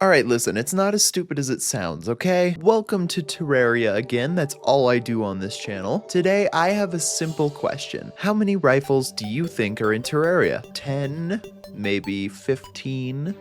Alright, listen, it's not as stupid as it sounds, okay? Welcome to Terraria again, that's all I do on this channel. Today, I have a simple question. How many rifles do you think are in Terraria? 10? Maybe 15?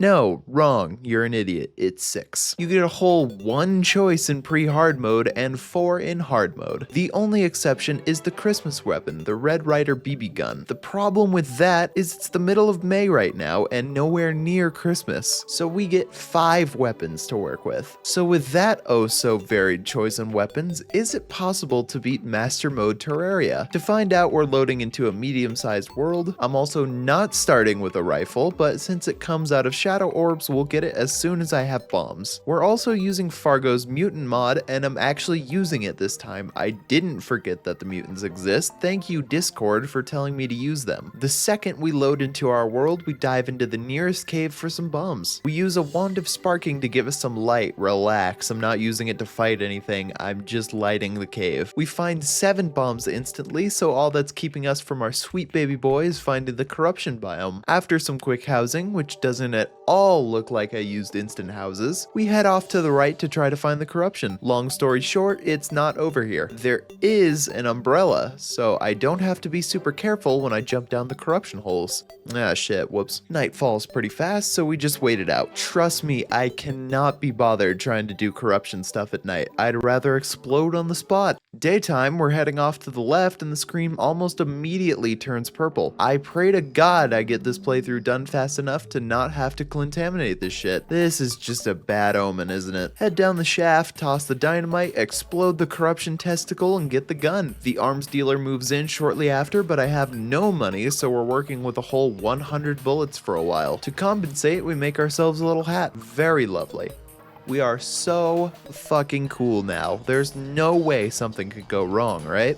No, wrong. You're an idiot. It's 6. You get a whole 1 choice in pre-hard mode and 4 in hard mode. The only exception is the Christmas weapon, the Red Ryder BB gun. The problem with that is it's the middle of May right now and nowhere near Christmas, so we get 5 weapons to work with. So with that oh so varied choice in weapons, is it possible to beat Master Mode Terraria? To find out, we're loading into a medium-sized world. I'm also not starting with a rifle, but since it comes out of Shadow Orbs, we'll get it as soon as I have bombs. We're also using Fargo's mutant mod, and I'm actually using it this time. I didn't forget that the mutants exist. Thank you, Discord, for telling me to use them. The second we load into our world, we dive into the nearest cave for some bombs. We use a wand of sparking to give us some light. Relax, I'm not using it to fight anything. I'm just lighting the cave. We find 7 bombs instantly, so all that's keeping us from our sweet baby boy is finding the corruption biome. After some quick housing, which doesn't at all look like I used instant houses, we head off to the right to try to find the corruption. Long story short, it's not over here. There is an umbrella, so I don't have to be super careful when I jump down the corruption holes. Ah shit, whoops. Night falls pretty fast, so we just wait it out. Trust me, I cannot be bothered trying to do corruption stuff at night. I'd rather explode on the spot. Daytime, we're heading off to the left and the screen almost immediately turns purple. I pray to God I get this playthrough done fast enough to not have to contaminate this shit. This is just a bad omen, isn't it? Head down the shaft, toss the dynamite, explode the corruption testicle, and get the gun. The arms dealer moves in shortly after, but I have no money, so we're working with a whole 100 bullets for a while. To compensate, we make ourselves a little hat. Very lovely. We are so fucking cool now. There's no way something could go wrong, right?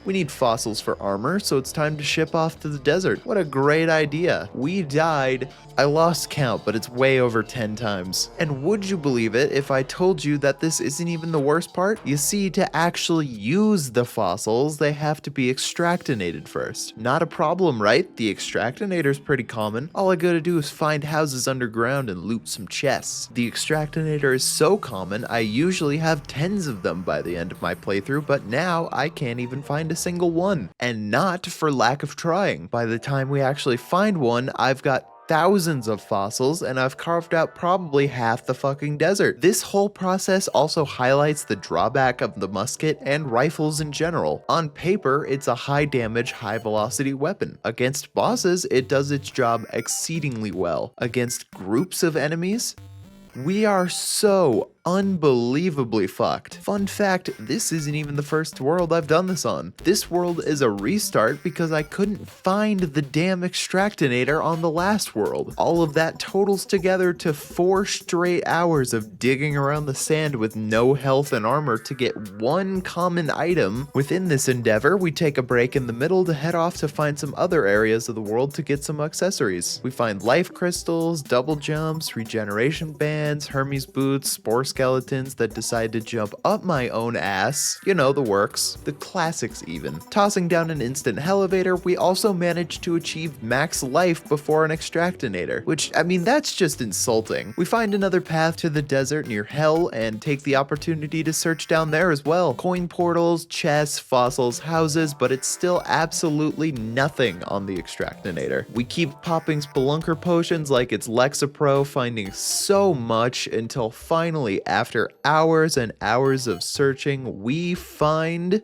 We need fossils for armor, so it's time to ship off to the desert. What a great idea. We died. I lost count, but it's way over 10 times. And would you believe it if I told you that this isn't even the worst part? You see, to actually use the fossils, they have to be extractinated first. Not a problem, right? The extractinator's pretty common. All I gotta do is find houses underground and loot some chests. The extractinator is so common, I usually have tens of them by the end of my playthrough, but now I can't even find a single one. And not for lack of trying. By the time we actually find one, I've got thousands of fossils, and I've carved out probably half the fucking desert. This whole process also highlights the drawback of the musket and rifles in general. On paper, it's a high damage, high velocity weapon. Against bosses, it does its job exceedingly well. Against groups of enemies, we are so unbelievably fucked. Fun fact, this isn't even the first world I've done this on. This world is a restart because I couldn't find the damn extractinator on the last world. All of that totals together to 4 straight hours of digging around the sand with no health and armor to get one common item. Within this endeavor, we take a break in the middle to head off to find some other areas of the world to get some accessories. We find life crystals, double jumps, regeneration bands, Hermes boots, spore skeletons that decide to jump up my own ass. You know, the works. The classics even. Tossing down an instant elevator, we also managed to achieve max life before an extractinator, which, I mean, that's just insulting. We find another path to the desert near Hell and take the opportunity to search down there as well. Coin portals, chests, fossils, houses, but it's still absolutely nothing on the extractinator. We keep popping spelunker potions like it's Lexapro, finding so much until finally, after hours and hours of searching, we find...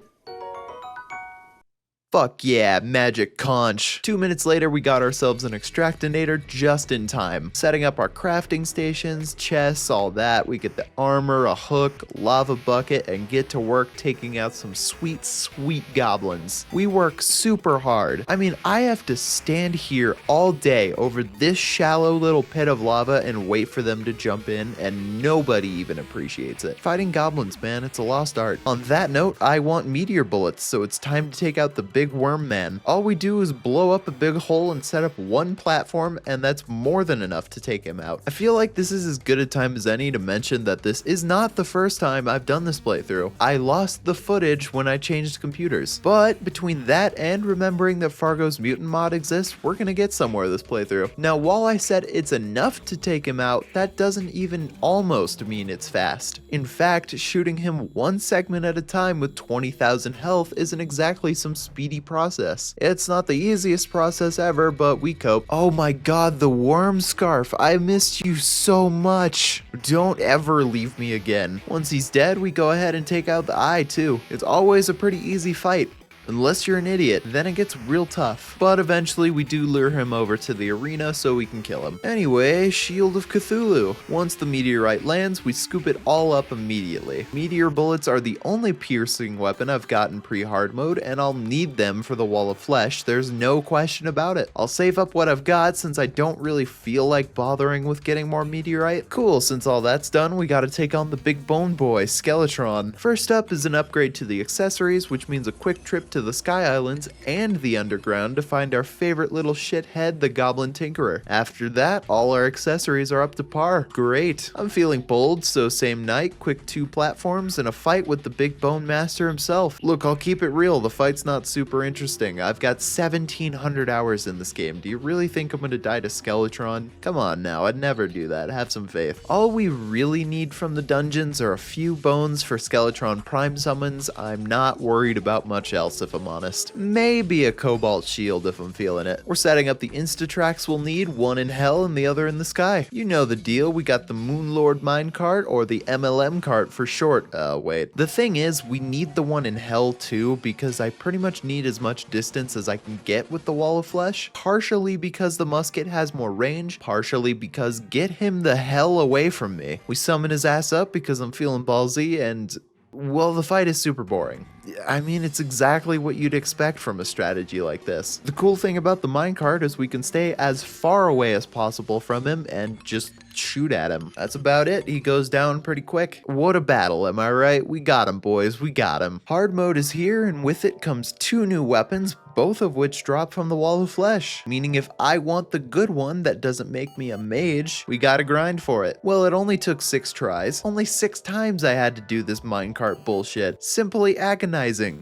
Fuck yeah, magic conch. 2 minutes later, we got ourselves an extractinator just in time. Setting up our crafting stations, chests, all that. We get the armor, a hook, lava bucket, and get to work taking out some sweet, sweet goblins. We work super hard. I mean, I have to stand here all day over this shallow little pit of lava and wait for them to jump in, and nobody even appreciates it. Fighting goblins, man, it's a lost art. On that note, I want meteor bullets, so it's time to take out the big big worm man. All we do is blow up a big hole and set up one platform, and that's more than enough to take him out. I feel like this is as good a time as any to mention that this is not the first time I've done this playthrough. I lost the footage when I changed computers, but between that and remembering that Fargo's mutant mod exists, we're gonna get somewhere this playthrough. Now, while I said it's enough to take him out, that doesn't even almost mean it's fast. In fact, shooting him one segment at a time with 20,000 health isn't exactly some speedy process. It's not the easiest process ever, but we cope. Oh my god, the worm scarf. I missed you so much. Don't ever leave me again. Once he's dead, we go ahead and take out the eye too. It's always a pretty easy fight. Unless you're an idiot, then it gets real tough. But eventually we do lure him over to the arena so we can kill him. Anyway, Shield of Cthulhu. Once the meteorite lands, we scoop it all up immediately. Meteor bullets are the only piercing weapon I've gotten pre-hard mode, and I'll need them for the Wall of Flesh. There's no question about it. I'll save up what I've got since I don't really feel like bothering with getting more meteorite. Cool, since all that's done, we gotta take on the big bone boy, Skeletron. First up is an upgrade to the accessories, which means a quick trip to the Sky Islands and the underground to find our favorite little shithead, the Goblin Tinkerer. After that, all our accessories are up to par. Great. I'm feeling bold, so same night, quick 2 platforms and a fight with the big bone master himself. Look, I'll keep it real, the fight's not super interesting. I've got 1,700 hours in this game. Do you really think I'm gonna die to Skeletron? Come on now, I'd never do that. Have some faith. All we really need from the dungeons are a few bones for Skeletron Prime summons. I'm not worried about much else if I'm honest. Maybe a cobalt shield if I'm feeling it. We're setting up the insta-tracks we'll need, one in hell and the other in the sky. You know the deal, we got the Moonlord minecart, or the MLM cart for short. Wait. The thing is, we need the one in hell too, because I pretty much need as much distance as I can get with the Wall of Flesh. Partially because the musket has more range, partially because get him the hell away from me. We summon his ass up because I'm feeling ballsy and... well, the fight is super boring. I mean, it's exactly what you'd expect from a strategy like this. The cool thing about the minecart is we can stay as far away as possible from him and just shoot at him. That's about it. He goes down pretty quick. What a battle, am I right? We got him, boys. We got him. Hard mode is here, and with it comes 2 new weapons, both of which drop from the Wall of Flesh. Meaning if I want the good one that doesn't make me a mage, we gotta grind for it. Well, it only took 6 tries. Only 6 times I had to do this minecart bullshit. Simply agonizing.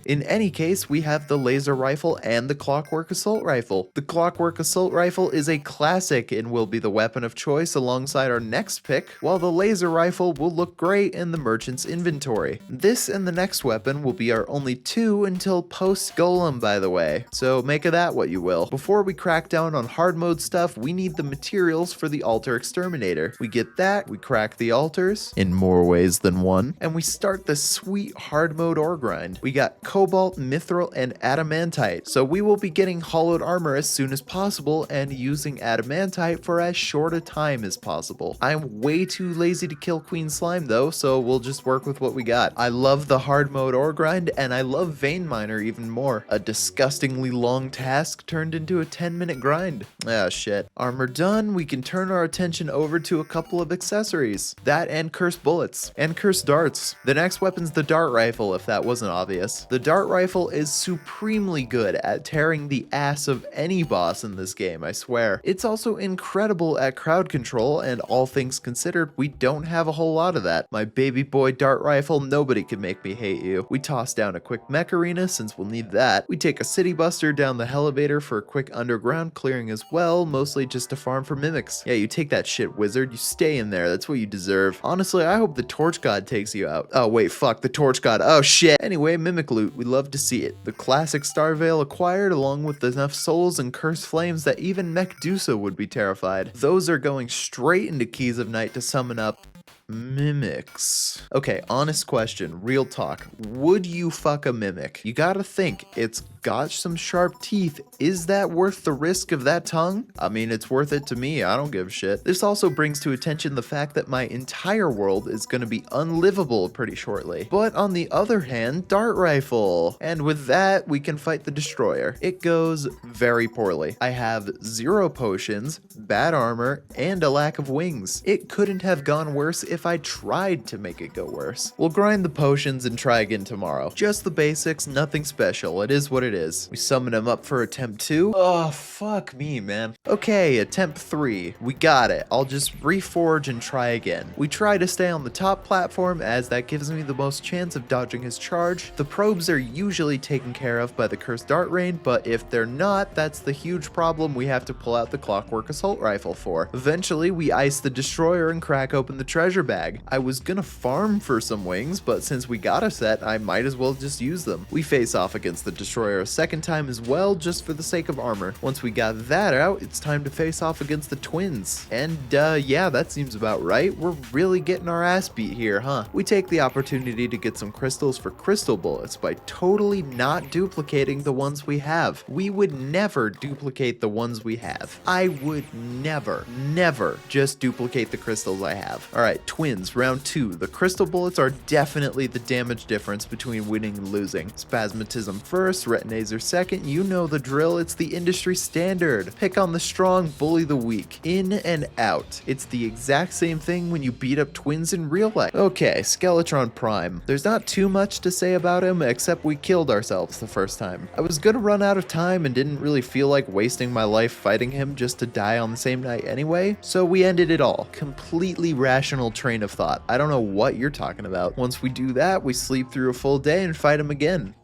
In any case, we have the laser rifle and the clockwork assault rifle. The clockwork assault rifle is a classic and will be the weapon of choice alongside our next pick, while the laser rifle will look great in the merchant's inventory. This and the next weapon will be our only 2 until post-golem, by the way, so make of that what you will. Before we crack down on hard mode stuff, we need the materials for the altar exterminator. We get that, we crack the altars, in more ways than one, and we start the sweet hard mode ore grind. We got cobalt, mithril, and adamantite, so we will be getting hollowed armor as soon as possible and using adamantite for as short a time as possible. I'm way too lazy to kill Queen Slime though, so we'll just work with what we got. I love the hard mode ore grind, and I love Vein Miner even more. A disgustingly long task turned into a 10-minute grind. Ah shit. Armor done, we can turn our attention over to a couple of accessories. That and cursed bullets. And cursed darts. The next weapon's the dart rifle, if that wasn't obvious. The dart rifle is supremely good at tearing the ass of any boss in this game, I swear. It's also incredible at crowd control, and all things considered, we don't have a whole lot of that. My baby boy dart rifle, nobody can make me hate you. We toss down a quick mech arena since we'll need that. We take a city buster down the elevator for a quick underground clearing as well, mostly just to farm for mimics. Yeah, you take that shit, wizard. You stay in there. That's what you deserve. Honestly, I hope the torch god takes you out. Oh wait, fuck, the torch god. Oh shit. Anyway, mimic loot. We love to see it. The classic Star Veil acquired along with enough souls and cursed flames that even Mechdusa would be terrified. Those are going straight into Keys of Night to summon up mimics. Okay, honest question, real talk. Would you fuck a mimic? You gotta think, it's got some sharp teeth. Is that worth the risk of that tongue? I mean, it's worth it to me. I don't give a shit. This also brings to attention the fact that my entire world is gonna be unlivable pretty shortly. But on the other hand, dart rifle. And with that, we can fight the destroyer. It goes very poorly. I have 0 potions, bad armor, and a lack of wings. It couldn't have gone worse if I tried to make it go worse. We'll grind the potions and try again tomorrow. Just the basics, nothing special. It is what it it is. We summon him up for attempt 2. Oh, fuck me, man. Okay, attempt 3. We got it. I'll just reforge and try again. We try to stay on the top platform as that gives me the most chance of dodging his charge. The probes are usually taken care of by the cursed dart rain, but if they're not, that's the huge problem we have to pull out the clockwork assault rifle for. Eventually, we ice the destroyer and crack open the treasure bag. I was gonna farm for some wings, but since we got a set, I might as well just use them. We face off against the destroyer a second time as well, just for the sake of armor. Once we got that out, it's time to face off against the twins. And yeah, that seems about right. We're really getting our ass beat here, huh? We take the opportunity to get some crystals for crystal bullets by totally not duplicating the ones we have. We would never duplicate the ones we have. I would never just duplicate the crystals I have. Alright, twins, round 2. The crystal bullets are definitely the damage difference between winning and losing. Spasmatism first, retinazer second, you know the drill, it's the industry standard. Pick on the strong, bully the weak. In and out. It's the exact same thing when you beat up twins in real life. Okay, Skeletron Prime. There's not too much to say about him, except we killed ourselves the first time. I was gonna run out of time and didn't really feel like wasting my life fighting him just to die on the same night anyway, so we ended it all. Completely rational train of thought. I don't know what you're talking about. Once we do that, we sleep through a full day and fight him again.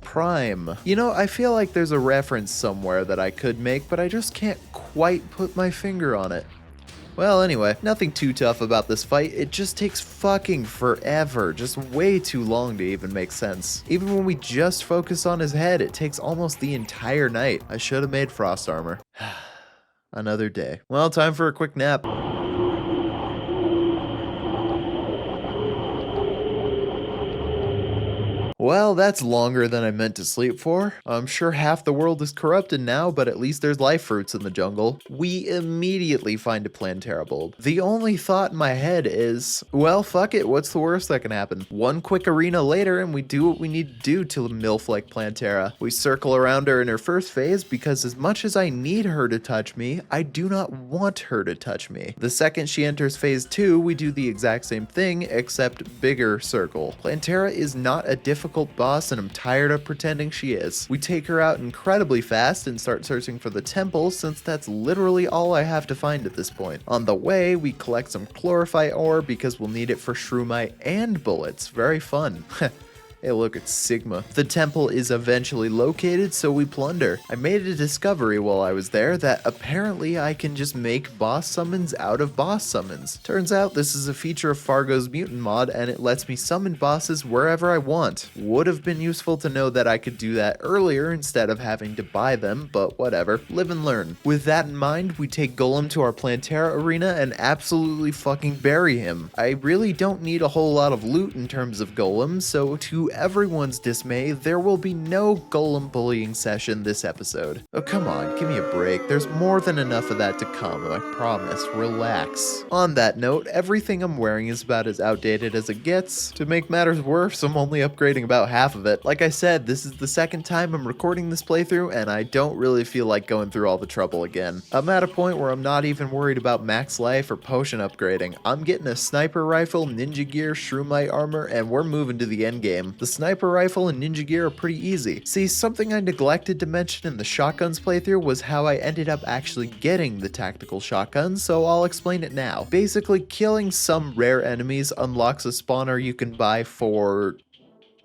Prime. You know, I feel like there's a reference somewhere that I could make, but I just can't quite put my finger on it. Well, anyway, nothing too tough about this fight. It just takes fucking forever, just way too long to even make sense. Even when we just focus on his head, it takes almost the entire night. I should have made frost armor. Another day. Well, time for a quick nap. Well, that's longer than I meant to sleep for. I'm sure half the world is corrupted now, but at least there's life fruits in the jungle. We immediately find a Plantera bulb. The only thought in my head is, well, fuck it, what's the worst that can happen? One quick arena later and we do what we need to do to MILF like Plantera. We circle around her in her first phase because as much as I need her to touch me, I do not want her to touch me. The second she enters phase 2, we do the exact same thing, except bigger circle. Plantera is not a difficult boss and I'm tired of pretending she is. We take her out incredibly fast and start searching for the temple since that's literally all I have to find at this point. On the way, we collect some chlorophyte ore because we'll need it for shroomite and bullets. Very fun. Hey look, it's Sigma. The temple is eventually located, so we plunder. I made a discovery while I was there that apparently I can just make boss summons out of boss summons. Turns out this is a feature of Fargo's mutant mod and it lets me summon bosses wherever I want. Would have been useful to know that I could do that earlier instead of having to buy them, but whatever. Live and learn. With that in mind, we take Golem to our Plantera arena and absolutely fucking bury him. I really don't need a whole lot of loot in terms of golems, so to everyone's dismay, there will be no golem bullying session this episode. Oh, come on, give me a break. There's more than enough of that to come, I promise. Relax. On that note, everything I'm wearing is about as outdated as it gets. To make matters worse, I'm only upgrading about half of it. Like I said, this is the second time I'm recording this playthrough, and I don't really feel like going through all the trouble again. I'm at a point where I'm not even worried about max life or potion upgrading. I'm getting a sniper rifle, ninja gear, shroomite armor, and we're moving to the endgame. The sniper rifle and ninja gear are pretty easy. See, something I neglected to mention in the shotguns playthrough was how I ended up actually getting the tactical shotgun, so I'll explain it now. Basically, killing some rare enemies unlocks a spawner you can buy for...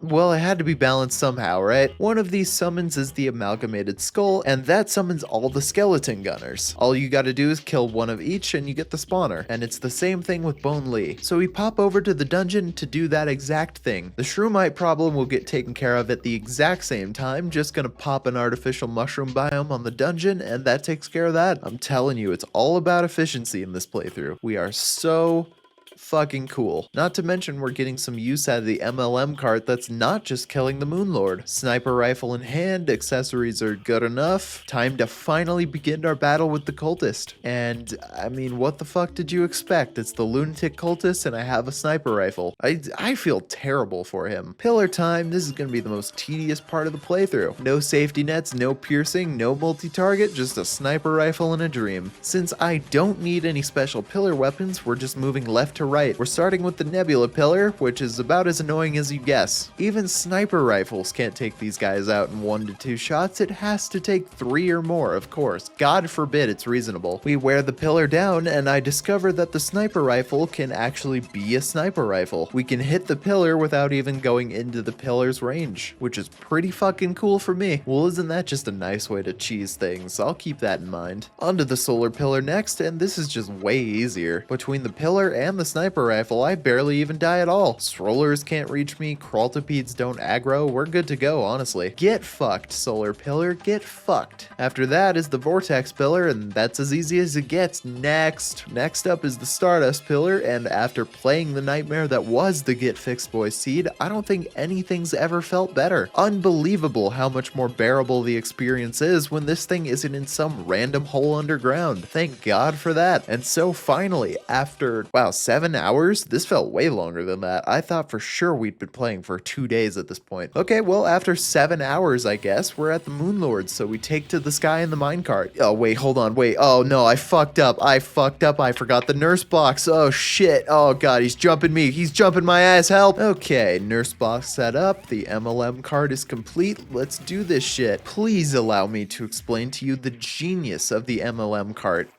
well, it had to be balanced somehow, right? One of these summons is the Amalgamated Skull, and that summons all the Skeleton Gunners. All you gotta do is kill one of each and you get the spawner, and it's the same thing with Bone Lee. So we pop over to the dungeon to do that exact thing. The Shroomite problem will get taken care of at the exact same time, just gonna pop an artificial mushroom biome on the dungeon, and that takes care of that. I'm telling you, it's all about efficiency in this playthrough. We are so fucking cool. Not to mention we're getting some use out of the MLM cart that's not just killing the Moonlord. Sniper rifle in hand, accessories are good enough. Time to finally begin our battle with the cultist. And I mean, what the fuck did you expect? It's the lunatic cultist and I have a sniper rifle. I feel terrible for him. Pillar time, this is gonna be the most tedious part of the playthrough. No safety nets, no piercing, no multi-target, just a sniper rifle and a dream. Since I don't need any special pillar weapons, we're just moving left to right. We're starting with the Nebula Pillar, which is about as annoying as you guess. Even sniper rifles can't take these guys out in 1 to 2 shots. It has to take 3 or more, of course. God forbid it's reasonable. We wear the pillar down, and I discover that the sniper rifle can actually be a sniper rifle. We can hit the pillar without even going into the pillar's range, which is pretty fucking cool for me. Well, isn't that just a nice way to cheese things? I'll keep that in mind. Onto the solar pillar next, and this is just way easier. Between the pillar and the sniper rifle, I barely even die at all. Strollers can't reach me, crawltipedes don't aggro, we're good to go, honestly. Get fucked, solar pillar, get fucked. After that is the vortex pillar, and that's as easy as it gets. Next up is the stardust pillar, and after playing the nightmare that was the Get Fixed Boy seed, I don't think anything's ever felt better. Unbelievable how much more bearable the experience is when this thing isn't in some random hole underground. Thank God for that. And so finally, after, wow, 7 hours? This felt way longer than that. I thought for sure we'd been playing for 2 days at this point. Okay, well, after 7 hours, I guess, we're at the Moon Lord, so we take to the sky in the minecart. Oh, wait, hold on, wait. Oh, no, I fucked up. I forgot the nurse box. Oh, shit. Oh, God, he's jumping me. He's jumping my ass. Help. Okay, nurse box set up. The MLM card is complete. Let's do this shit. Please allow me to explain to you the genius of the MLM cart.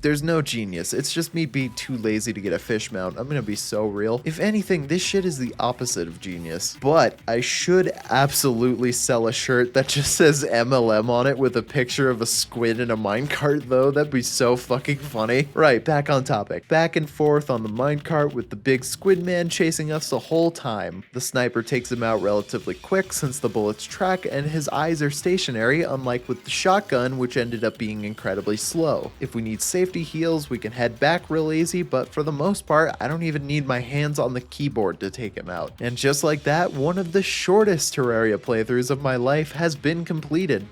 There's no genius, it's just me being too lazy to get a fish mount. I'm gonna be so real. If anything, this shit is the opposite of genius. But I should absolutely sell a shirt that just says MLM on it with a picture of a squid in a minecart though. That'd be so fucking funny. Right, back on topic. Back and forth on the minecart with the big squid man chasing us the whole time. The sniper takes him out relatively quick since the bullets track and his eyes are stationary, unlike with the shotgun, which ended up being incredibly slow. If we need safety heals, we can head back real easy, but for the most part, I don't even need my hands on the keyboard to take him out. And just like that, one of the shortest Terraria playthroughs of my life has been completed.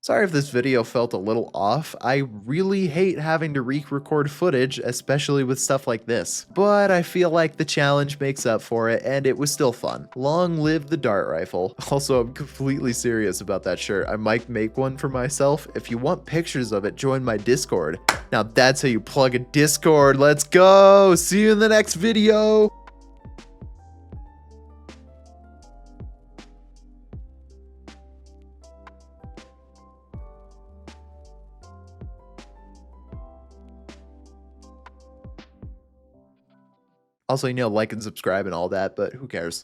Sorry if this video felt a little off. I really hate having to re-record footage, especially with stuff like this. But I feel like the challenge makes up for it, and it was still fun. Long live the dart rifle. Also, I'm completely serious about that shirt. I might make one for myself. If you want pictures of it, join my Discord. Now that's how you plug a Discord. Let's go! See you in the next video! Also, like and subscribe and all that, but who cares?